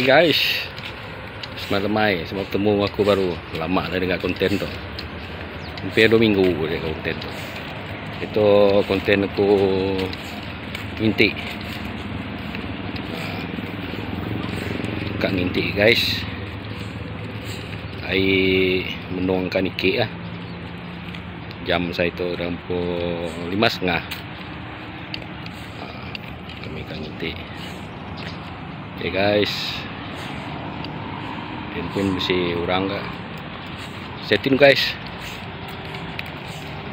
Hai guys, semalam mai semua ketemu aku baru. Lama dah dengar konten tu. Hampir 2 minggu dia konten tu. Itu konten aku ngintik. Kak ngintik guys. Ai menuangkan ikan lah. Jam saya tu dalam pukul 5.30. Kami akan ngintik. Okay guys, dan pun mesti orang ke setting guys.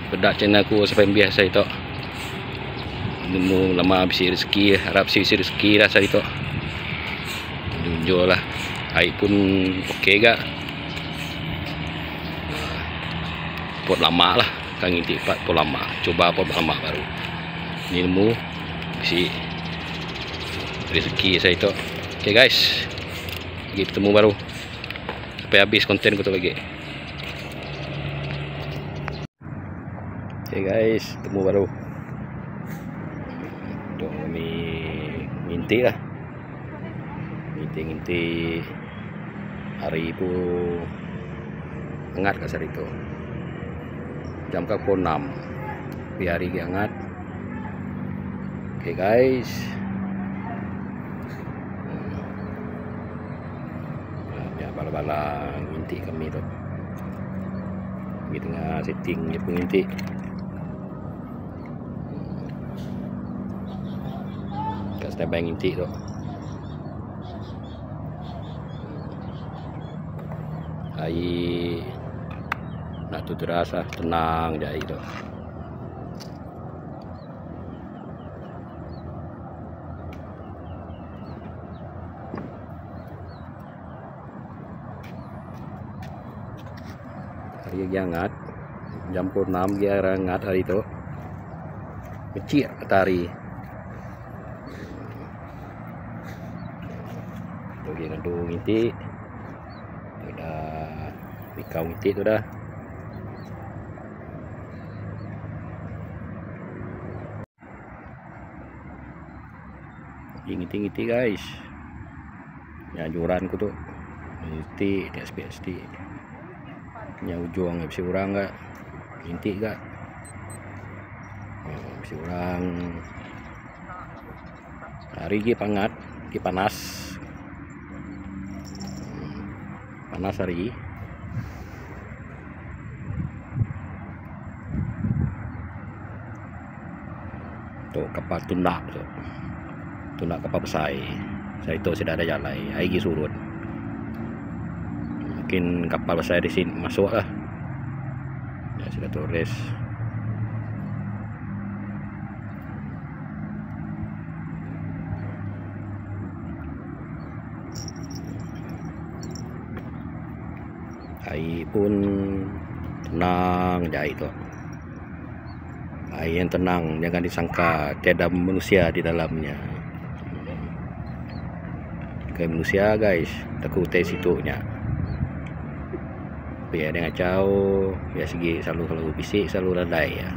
Bedak channel aku sampai biasa itu. Nemu lama bisi rezeki, harap bisi rezeki lah saya itu. Tunjuk lah. Air pun okey gak. Pot lama lah, kang inti pot lama. Coba pot lama baru. Ini nemu bisi rezeki saya itu. Okay guys, lagi ketemu baru sampai habis konten aku tu lagi. Okay guys, ketemu baru. Untuk kami ngintik lah, ngintik hari itu hangat kat hari itu. Jam ke pukul 6 di hari hangat. Okay guys, bala-bala ngintik kami tu. Kami tengah setting je pun ngintik. Kat standby ngintik tu. Air nak tu deras lah, tenang je air tu. Hari lagi hangat. Jam pukul 6 dia hangat hari tu. Kecil matahari. Tu dia ngadu ngintik. Tu dah mikau ngintik tu dah. Ngintik-ngintik guys. Yang anjuran ku tu. Ngintik di SPSD. Yang ujung bisa orang gak intik gak bisa orang hari ini pangat ini panas hari tuh kapal tunak kapal besar saya itu sudah ada jalan hari surut. Mungkin kapal besar di sini masuk lah. Ya sudah tulis. Air pun tenang je itu. Air yang tenang, jangan disangka tiada manusia di dalamnya. Kayak manusia guys, takut tes situnya. Biar dia ngacau, biar segi selalu bisik, selalu landai ya.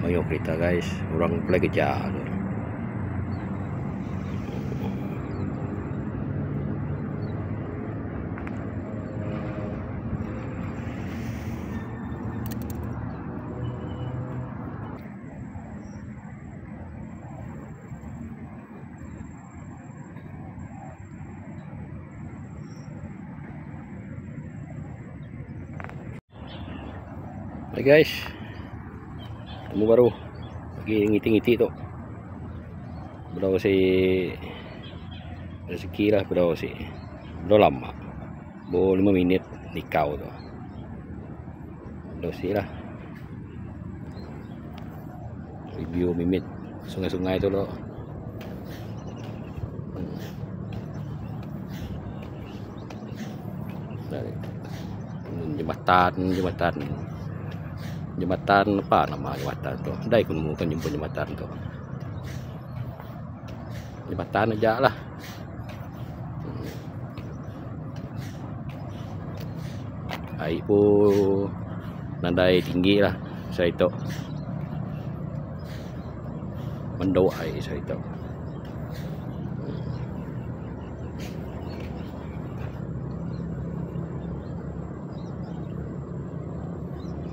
Ayo kita guys, orang play kejar tu. Hai guys, temu baru lagi ngitik-ngitik tu. Berapa si rezeki lah, berapa si berapa lama, baru 5 minit nikau tu. Dosi lah review mimit sungai-sungai tu loh. Jembatan apa nama jembatan tu? Dai aku nemukan jembatan tu. Jembatan aja lah. Air pun nadai tinggi lah saya itu mendoai saya itu.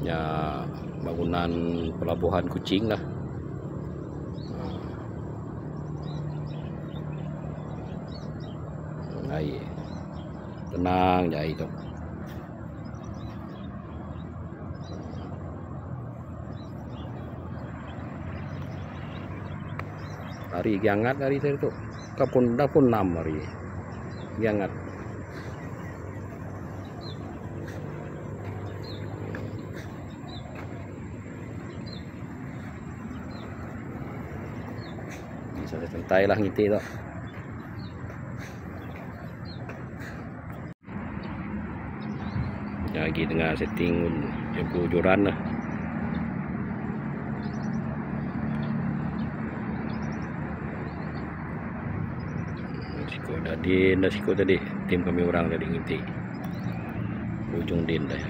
Ya, bangunan pelabuhan Kuching lah. Air tenang je air tu. Hari hangat hari saya tu. Kapun dah pun 6 hari. Hangat. Bisa santai lah ngiti tu. Lagi tengah setting kejuran lah. Siko dah din dah siko tadi. Tim kami orang tadi ngiti. Ujung din dah.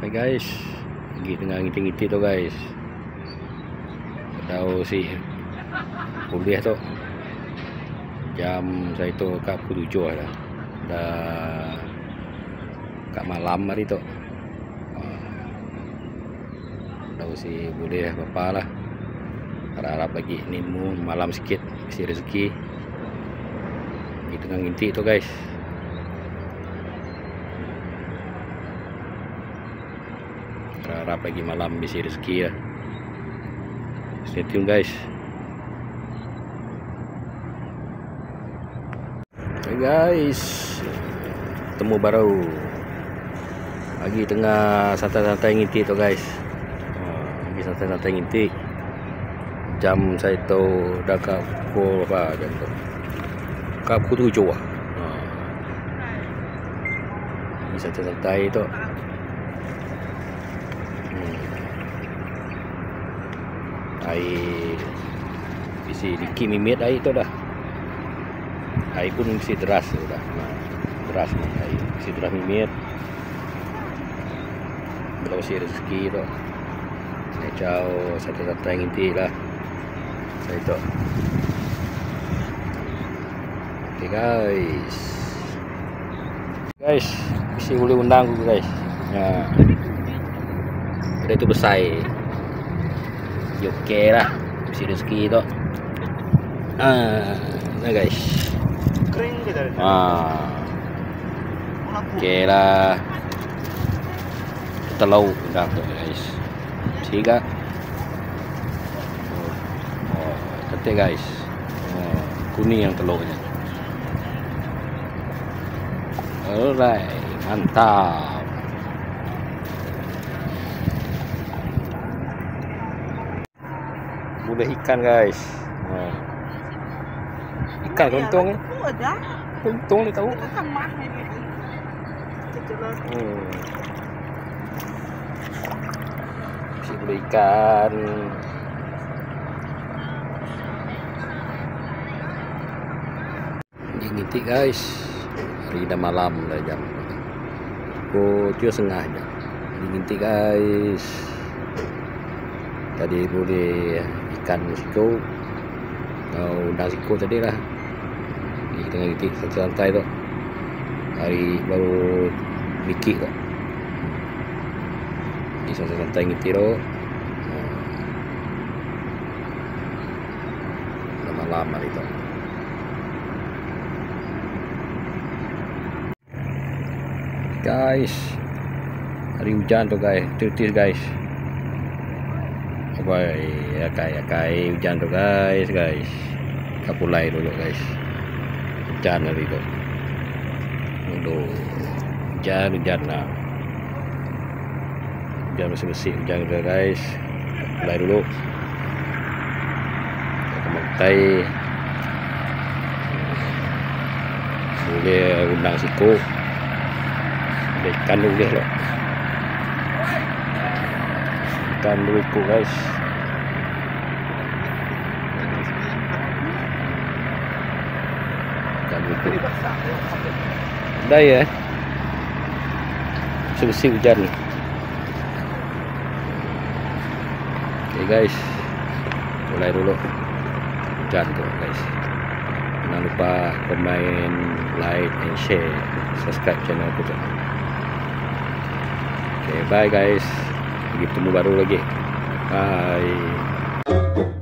Guys, lagi tengah ngiti-ngiti tu guys. Tahu sih kuliah tu jam saya tu kat pukul 7 dah. Dah kat malam hari tu. Tahu sih boleh apa lah. Harap-harap lagi ni malam sikit isi rezeki. Lagi tengah ngiti tu guys. Harap lagi malam bisa rezeki lah. Stay tune guys. Hey guys, temu baru. Lagi tengah santai-santai ngiti tu guys. Lagi santai-santai ngiti. Jam saya tu dah kat pukul apa jam tu? Kat pukul 7 lah. Lagi santai-santai tu. Air isi dikit mimit air tu dah. Air pun mesti deras dah. Deras ni air mesti deras mimit. Kalau si rezeki tu. Saya jauh santai-santai ngiti lah. Saya tu. Okay guys. Guys, mesti boleh undang aku guys. Ya. Ada tu besar. Okey lah, mesti rezeki tu. Nah guys. Kering ke tadi? Okey lah. Telur dah tu guys. Siga. Cantik guys. Kuning yang telurnya. Alright, mantap. boleh ikan guys. Ikan keluntung ni. Keluntung ni tahu. Masih boleh ikan. Ini ngintik guys. Hari dah malam dah jam pukul 7.30 je. Ini ngintik guys. Tadi boleh ikan siko. Udang siko tadi lah. Ni kita ngintik santai tu. Hari baru mikir tu. Ni santai ngintik tu. Dah malam hari tu. Guys, hari hujan tu guys, tertis guys. Akai hujan tu guys. Kapulai dulu guys. Hujan hari tu. Aduh, hujan lah. Hujan bersih hujan tu guys. Kapulai dulu. Kemutai. Boleh undang siku. Ikan dulu lah. Ikan dulu guys. Ikan dulu. Dah ya. Bersih hujan. Okay guys. Mulai dulu. Hujan tu guys. Jangan lupa komen, like and share, subscribe channel aku tu. Okay, bye guys. Kita bertemu baru lagi. Bye.